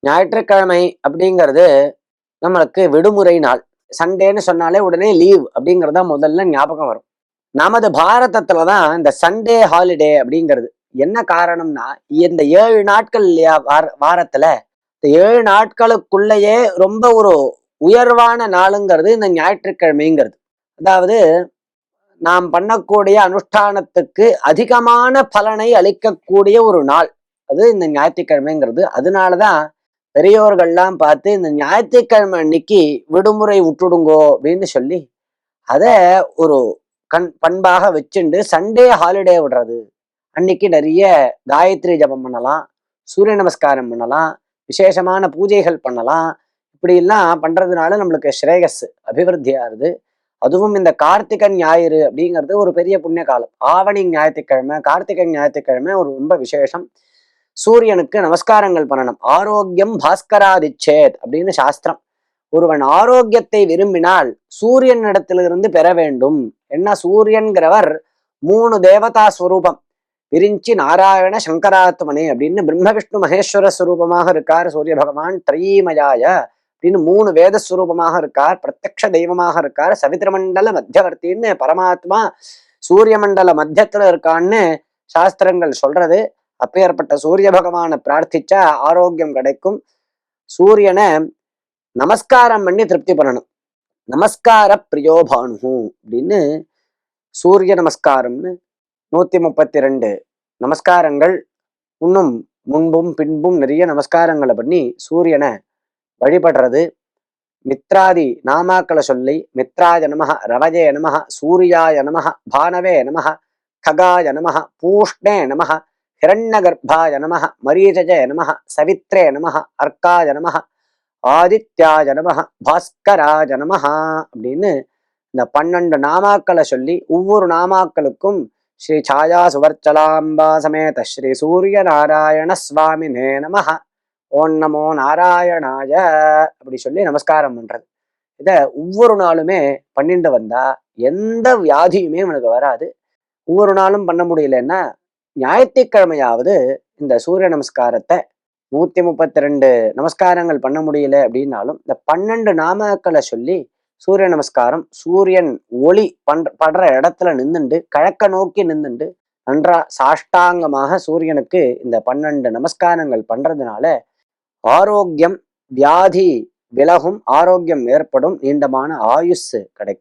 ஞாயிற்றுக்கிழமை அப்படிங்கிறது நம்மளுக்கு விடுமுறை நாள். சண்டேன்னு சொன்னாலே உடனே லீவ் அப்படிங்கிறதா முதல்ல ஞாபகம் வரும். நமது பாரதத்துல தான் இந்த சண்டே ஹாலிடே அப்படிங்கிறது. என்ன காரணம்னா, இந்த 7 நாட்கள் இல்லையா வாரத்துல, இந்த 7 நாட்களுக்குள்ளேயே ரொம்ப ஒரு உயர்வான நாளுங்கிறது இந்த ஞாயிற்றுக்கிழமைங்கிறது. அதாவது நாம் பண்ணக்கூடிய அனுஷ்டானத்துக்கு அதிகமான பலனை அளிக்கக்கூடிய ஒரு நாள். அது இந்த ஞாயிற்றுக்கிழமைங்கிறது. அதனாலதான் பெரியோர்கள்லாம் பார்த்து இந்த ஞாயிற்றுக்கிழமை அன்னைக்கு விடுமுறை விட்டுடுங்கோ அப்படின்னு சொல்லி அத ஒரு பண்பாக வச்சுண்டு சண்டே ஹாலிடே விடுறது. அன்னைக்கு நிறைய காயத்ரி ஜபம் பண்ணலாம், சூரிய நமஸ்காரம் பண்ணலாம், விசேஷமான பூஜைகள் பண்ணலாம். இப்படி எல்லாம் பண்றதுனால நம்மளுக்கு ஸ்ரேயஸ் அபிவிருத்தியாருது. அதுவும் இந்த கார்த்திகை ஞாயிறு அப்படிங்கிறது ஒரு பெரிய புண்ணிய காலம். ஆவணி ஞாயிற்றுக்கிழமை, கார்த்திகை ஞாயிற்றுக்கிழமை ஒரு ரொம்ப விசேஷம். சூரியனுக்கு நமஸ்காரங்கள் பண்ணணும். ஆரோக்கியம் பாஸ்கராதிச்சேத் அப்படின்னு சாஸ்திரம். ஒருவன் ஆரோக்கியத்தை விரும்பினால் சூரியன் இடத்திலிருந்து பெற வேண்டும். என்ன சூரியன்கிறவர் 3 தேவதா ஸ்வரூபம். விரிஞ்சி நாராயண சங்கராத்மனே அப்படின்னு பிரம்ம விஷ்ணு மகேஸ்வர ஸ்வரூபமாக இருக்கார் சூரிய பகவான். திரயீமயாய அப்படின்னு 3 வேத ஸ்வரூபமாக இருக்கார். பிரத்யக்ஷ தெய்வமாக இருக்கார். சவித்திரமண்டல மத்தியவர்த்தின்னு பரமாத்மா சூரிய மண்டல மத்தியத்துல இருக்கான்னு சாஸ்திரங்கள் சொல்றது. அப்பேற்பட்ட சூரிய பகவானை பிரார்த்திச்சா ஆரோக்கியம் கிடைக்கும். சூரியனை நமஸ்காரம் பண்ணி திருப்தி பண்ணணும். நமஸ்கார பிரியோபானு அப்படின்னு சூரிய நமஸ்காரம்னு 132 நமஸ்காரங்கள், இன்னும் முன்பும் பின்பும் நிறைய நமஸ்காரங்களை பண்ணி சூரியனை வழிபடுறது. மித்ராதி நாமாக்களை சொல்லி மித்ராய நமஹ, ரவஜே நமஹ, சூர்யாய நமஹ, பானவே நமஹ, ககாய நமஹ, பூஷ்ணே நமஹ, ஹிரண்யகர்ப்பாய நமஹ, மரீச்சஜே நமஹ, சவித்ரே நமஹ, அர்க்காய நமஹ, ஆதித்யாய நமஹ, பாஸ்கராய நமஹ அப்படின்னு இந்த 12 நாமாக்களை சொல்லி ஒவ்வொரு நாமாக்களுக்கும் ஸ்ரீ சாயா சுவர்ச்சலாம்பா சமேத ஸ்ரீ சூரிய நாராயண சுவாமினே நமஹ, ஓம் நமோ நாராயணாய அப்படி சொல்லி நமஸ்காரம் பண்றது. இத ஒவ்வொரு நாளுமே பண்ணிட்டு வந்தா எந்த வியாதியுமே உனக்கு வராது. ஒவ்வொரு நாளும் பண்ண முடியலன்னா ஞாயிற்றுக்கிழமையாவது இந்த சூரிய நமஸ்காரத்தை 132 நமஸ்காரங்கள் பண்ண முடியல அப்படின்னாலும் இந்த 12 நாமாக்களை சொல்லி சூரிய நமஸ்காரம், சூரியன் ஒளி படுற இடத்துல நின்றுண்டு கிழக்க நோக்கி நின்றுண்டு நன்றா சாஷ்டாங்கமாக சூரியனுக்கு இந்த 12 நமஸ்காரங்கள் பண்றதுனால ஆரோக்கியம், வியாதி விலகும், ஆரோக்கியம் ஏற்படும், நீண்டமான ஆயுஸ் கிடைக்கும்.